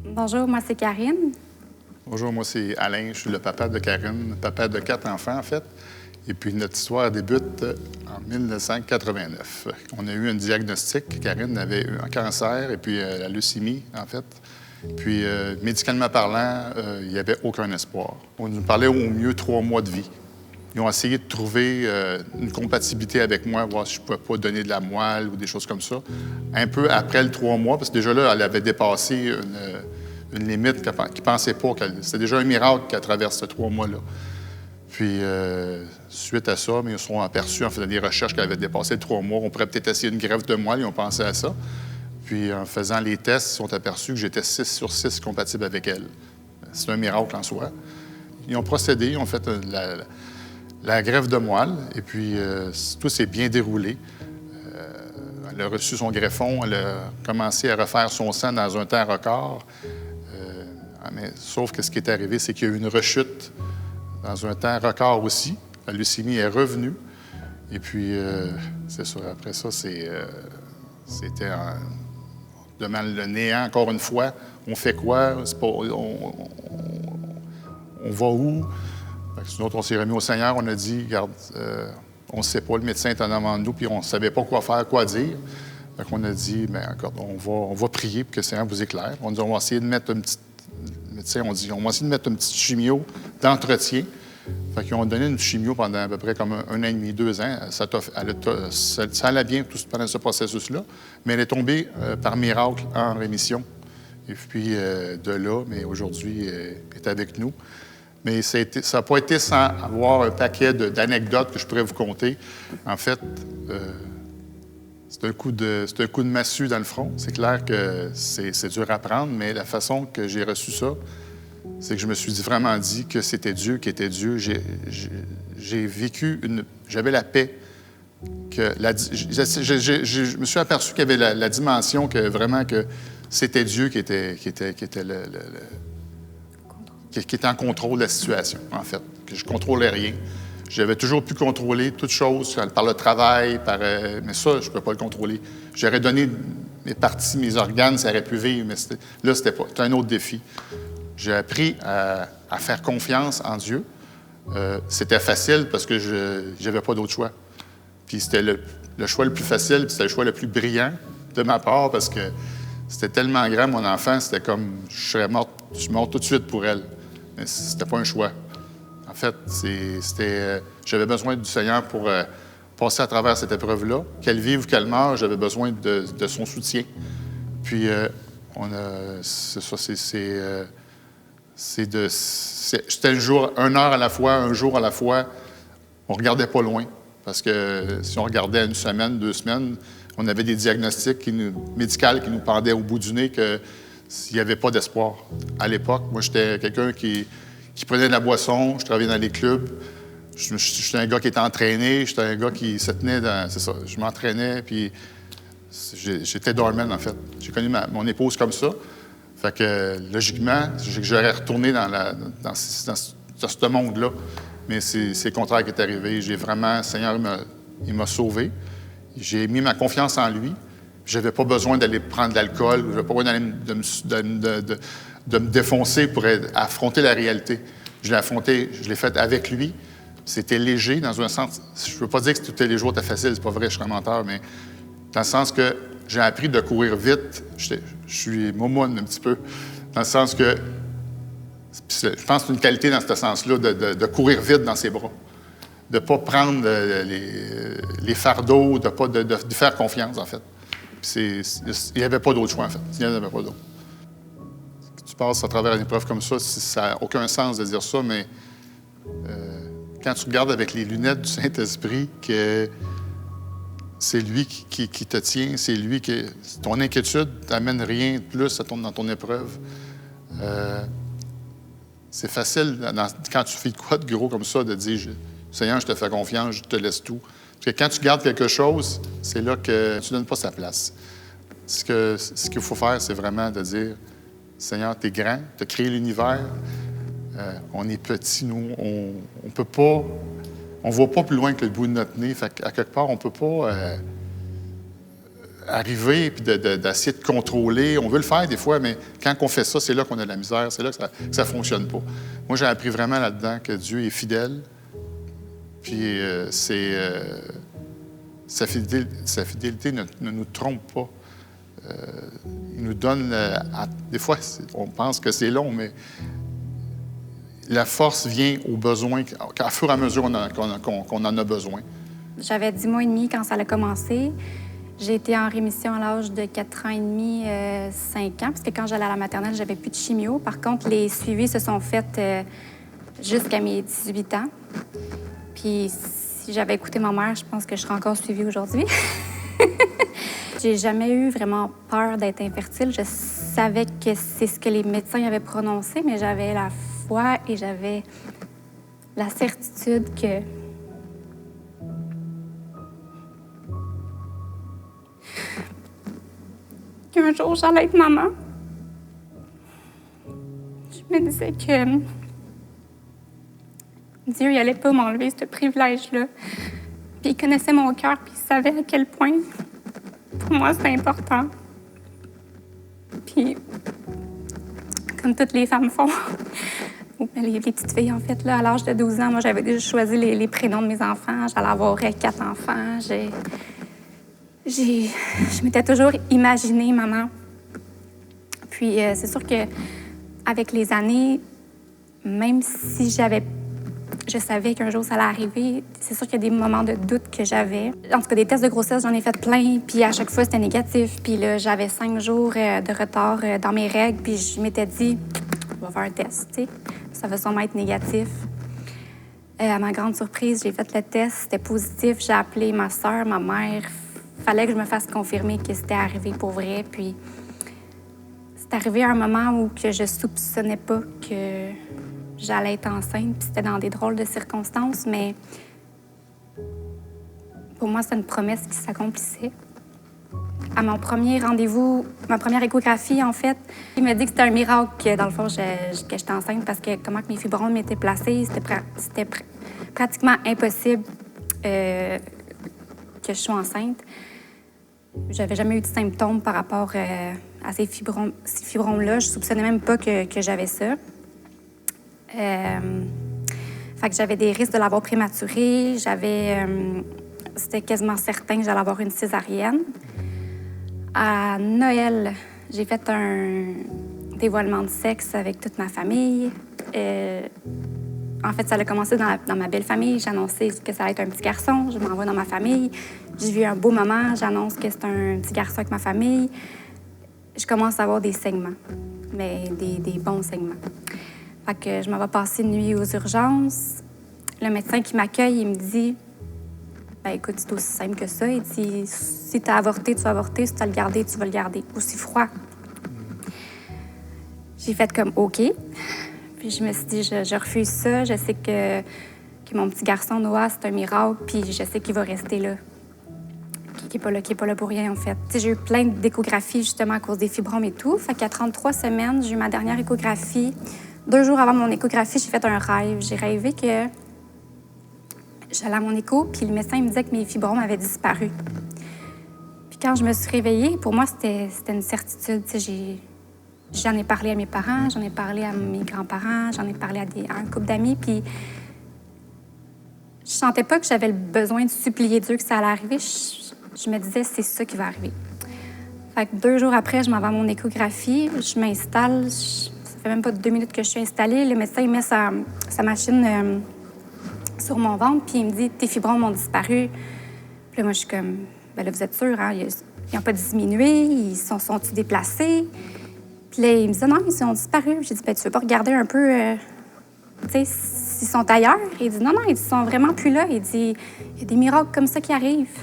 Bonjour, moi c'est Karine. Bonjour, moi c'est Alain, je suis le papa de Karine, papa de 4 enfants en fait. Et puis notre histoire débute en 1989. On a eu un diagnostic, Karine avait eu un cancer et puis la leucémie en fait. Puis médicalement parlant, il n'y avait aucun espoir. On nous parlait au mieux 3 mois de vie. Ils ont essayé de trouver une compatibilité avec moi, voir si je ne pouvais pas donner de la moelle ou des choses comme ça. Un peu après le 3 mois, parce que déjà là, elle avait dépassé une limite qu'ils ne pensaient pas. C'était déjà un miracle qu'elle traverse ces 3 mois-là. Puis, suite à ça, ils se sont aperçus, en faisant des recherches, qu'elle avait dépassé le 3 mois. On pourrait peut-être essayer une greffe de moelle, ils ont pensé à ça. Puis, en faisant les tests, ils se sont aperçus que j'étais 6 sur 6 compatible avec elle. C'est un miracle en soi. Ils ont procédé, ils ont fait la greffe de moelle, et puis tout s'est bien déroulé. Elle a reçu son greffon, elle a commencé à refaire son sang dans un temps record. Mais, sauf que ce qui est arrivé, c'est qu'il y a eu une rechute dans un temps record aussi. La leucémie est revenue. Et puis, c'est ça, après ça, c'était devant le néant, encore une fois. On fait quoi? On va où? Nous autres, on s'est remis au Seigneur, on a dit, regarde, on ne sait pas, le médecin est en avant de nous, puis on ne savait pas quoi faire, quoi dire. Fait qu'on a dit, bien, regarde, on va prier pour que le Seigneur vous éclaire. On dit, on va essayer de mettre une petite... Le médecin, on dit, on va essayer de mettre une petite chimio d'entretien. Fait qu'ils ont donné une chimio pendant à peu près comme 1 an et demi, 2 ans. Ça allait bien tout pendant ce processus-là, mais elle est tombée par miracle en rémission. Et puis, de là, mais aujourd'hui, elle est avec nous. Mais ça n'a pas été sans avoir un paquet d'anecdotes que je pourrais vous conter. En fait, c'est un coup de massue dans le front. C'est clair que c'est dur à prendre, mais la façon que j'ai reçu ça, c'est que je me suis vraiment dit que c'était Dieu qui était Dieu. J'ai vécu j'avais la paix. Je me suis aperçu qu'il y avait la dimension que vraiment que c'était Dieu qui était en contrôle de la situation, en fait. Que je ne contrôlais rien. J'avais toujours pu contrôler toute chose par le travail, mais ça, je ne peux pas le contrôler. J'aurais donné mes parties, mes organes, ça aurait pu vivre, mais là, c'était pas. C'était un autre défi. J'ai appris à faire confiance en Dieu. C'était facile parce que je n'avais pas d'autre choix. Puis c'était le choix le plus facile, puis c'était le choix le plus brillant de ma part parce que c'était tellement grand, mon enfant, c'était comme, je suis mort tout de suite pour elle. Mais c'était pas un choix. En fait, j'avais besoin du Seigneur pour passer à travers cette épreuve-là. Qu'elle vive ou qu'elle meure, j'avais besoin de son soutien. Puis, c'était le jour, 1 heure à la fois, un jour à la fois. On regardait pas loin. Parce que si on regardait 1 semaine, 2 semaines, on avait des diagnostics médicaux qui nous pendaient au bout du nez qu'il n'y avait pas d'espoir. À l'époque, moi, j'étais quelqu'un qui prenait de la boisson, je travaillais dans les clubs. J'étais un gars qui était entraîné, j'étais un gars qui se tenait dans... C'est ça, je m'entraînais, puis j'étais doorman, en fait. J'ai connu mon épouse comme ça. Fait que, logiquement, j'aurais retourné dans ce monde-là. Mais c'est le contraire qui est arrivé. J'ai vraiment... Le Seigneur, il m'a sauvé. J'ai mis ma confiance en lui. Je n'avais pas besoin d'aller prendre de l'alcool. Je n'avais pas besoin de me défoncer pour affronter la réalité. Je l'ai affronté, je l'ai fait avec lui. C'était léger, dans un sens. Je ne veux pas dire que tous les jours était facile, c'est pas vrai, je suis un menteur, mais dans le sens que j'ai appris de courir vite. Je suis momoune un petit peu. Dans le sens que je pense que c'est une qualité dans ce sens-là, de courir vite dans ses bras. De ne pas prendre les fardeaux, de faire confiance, en fait. Il n'y avait pas d'autre choix, en fait. Il n'y en avait pas d'autre. Tu passes à travers une épreuve comme ça, ça n'a aucun sens de dire ça, mais quand tu regardes avec les lunettes du Saint-Esprit que c'est lui qui te tient, c'est lui qui... Ton inquiétude t'amène rien de plus dans ton épreuve. C'est facile, quand tu fais de quoi de gros comme ça, de dire « Seigneur, je te fais confiance, je te laisse tout ». Parce que quand tu gardes quelque chose, c'est là que tu ne donnes pas sa place. Ce qu'il faut faire, c'est vraiment de dire « Seigneur, tu es grand, tu as créé l'univers, on est petits, nous, on peut pas... On ne voit pas plus loin que le bout de notre nez. Fait qu'à quelque part, on ne peut pas arriver et d'essayer de contrôler. On veut le faire des fois, mais quand on fait ça, c'est là qu'on a de la misère, c'est là que ça ne fonctionne pas. Moi, j'ai appris vraiment là-dedans que Dieu est fidèle, puis sa fidélité ne nous trompe pas. Il nous donne, des fois, on pense que c'est long, mais la force vient au besoin, à fur et à mesure qu'on en a besoin. J'avais 10 mois et demi quand ça a commencé. J'ai été en rémission à l'âge de 4 ans et demi, 5 ans, parce que quand j'allais à la maternelle, j'avais plus de chimio. Par contre, les suivis se sont faits jusqu'à mes 18 ans. Puis si j'avais écouté ma mère, je pense que je serais encore suivie aujourd'hui. J'ai jamais eu vraiment peur d'être infertile. Je savais que c'est ce que les médecins avaient prononcé, mais j'avais la foi et j'avais la certitude qu'un jour, j'allais être maman. Je me disais que Dieu, il allait pas m'enlever ce privilège-là. Puis il connaissait mon cœur, puis il savait à quel point, pour moi, c'était important. Puis, comme toutes les femmes font, ou les petites filles, en fait, là, à l'âge de 12 ans, moi, j'avais déjà choisi les prénoms de mes enfants. J'allais avoir 4 enfants. Je m'étais toujours imaginée maman. Puis, c'est sûr que avec les années, même si je savais qu'un jour ça allait arriver, c'est sûr qu'il y a des moments de doute que j'avais. En tout cas, des tests de grossesse, j'en ai fait plein, puis à chaque fois, c'était négatif. Puis là, j'avais 5 jours de retard dans mes règles, puis je m'étais dit, on va faire un test, tu sais. Ça va sûrement être négatif. À ma grande surprise, j'ai fait le test, c'était positif. J'ai appelé ma soeur, ma mère. Fallait que je me fasse confirmer que c'était arrivé pour vrai. Puis c'est arrivé à un moment où que je soupçonnais pas que j'allais être enceinte, puis c'était dans des drôles de circonstances, mais pour moi, c'était une promesse qui s'accomplissait. À mon premier rendez-vous, ma première échographie, en fait, il m'a dit que c'était un miracle, dans le fond, que j'étais enceinte parce que comment que mes fibromes étaient placés, c'était pratiquement impossible que je sois enceinte. J'avais jamais eu de symptômes par rapport à ces fibromes-là. Je soupçonnais même pas que j'avais ça. Fait que j'avais des risques de l'avoir prématuré. C'était quasiment certain que j'allais avoir une césarienne. À Noël, j'ai fait un dévoilement de sexe avec toute ma famille. En fait, ça a commencé dans ma belle famille. J'ai annoncé que ça allait être un petit garçon. Je m'envoie dans ma famille. J'ai vu un beau moment. J'annonce que c'est un petit garçon avec ma famille. Je commence à avoir des saignements, mais des bons saignements. Fait que je m'en vais passer une nuit aux urgences. Le médecin qui m'accueille, il me dit « Ben écoute, c'est aussi simple que ça. » Il dit « Si tu as avorté, tu vas avorter. Si tu as le gardé, tu vas le garder. Aussi froid. » J'ai fait comme « OK. » Puis je me suis dit « Je refuse ça. Je sais que mon petit garçon, Noah, c'est un miracle. Puis je sais qu'il va rester là. Qui n'est pas là pour rien, en fait. » J'ai eu plein d'échographies, justement, à cause des fibromes et tout. Fait qu'à 33 semaines, j'ai eu ma dernière échographie. 2 jours avant mon échographie, j'ai fait un rêve. J'ai rêvé que j'allais à mon écho, puis le médecin me disait que mes fibromes avaient disparu. Puis quand je me suis réveillée, pour moi, c'était une certitude. J'en ai parlé à mes parents, j'en ai parlé à mes grands-parents, j'en ai parlé à un couple d'amis, puis je sentais pas que j'avais le besoin de supplier Dieu que ça allait arriver. Je me disais, c'est ça qui va arriver. Fait que 2 jours après, je m'en vais à mon échographie, je m'installe. Ça fait même pas 2 minutes que je suis installée. Le médecin, il met sa machine sur mon ventre, puis il me dit « Tes fibromes ont disparu. » Puis là, moi, je suis comme « Ben là, vous êtes sûre, hein? Ils n'ont pas diminué, ils sont-ils déplacés? » Puis là, il me dit « Non, ils ont disparu. » J'ai dit « Ben, tu veux pas regarder un peu, tu sais, s'ils sont ailleurs? » Il dit « Non, ils sont vraiment plus là. » Il dit « Il y a des miracles comme ça qui arrivent. »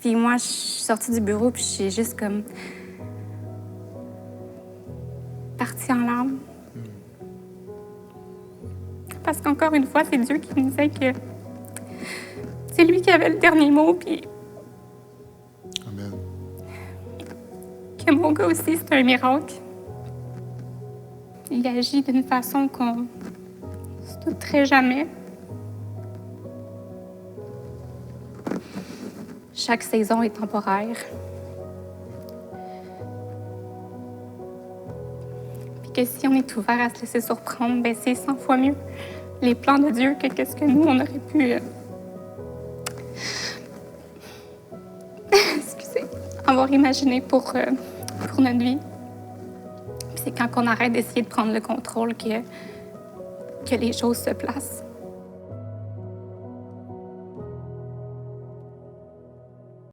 Puis moi, je suis sortie du bureau, puis j'ai juste comme partie en larmes. Parce qu'encore une fois, c'est Dieu qui me disait que c'est lui qui avait le dernier mot, puis Amen. que mon gars aussi, c'est un miracle. Il agit d'une façon qu'on ne se douterait jamais. Chaque saison est temporaire. que si on est ouvert à se laisser surprendre, ben c'est 100 fois mieux les plans de Dieu que qu'est-ce que nous, on aurait pu excusez, avoir imaginé pour notre vie. Puis c'est quand on arrête d'essayer de prendre le contrôle que les choses se placent.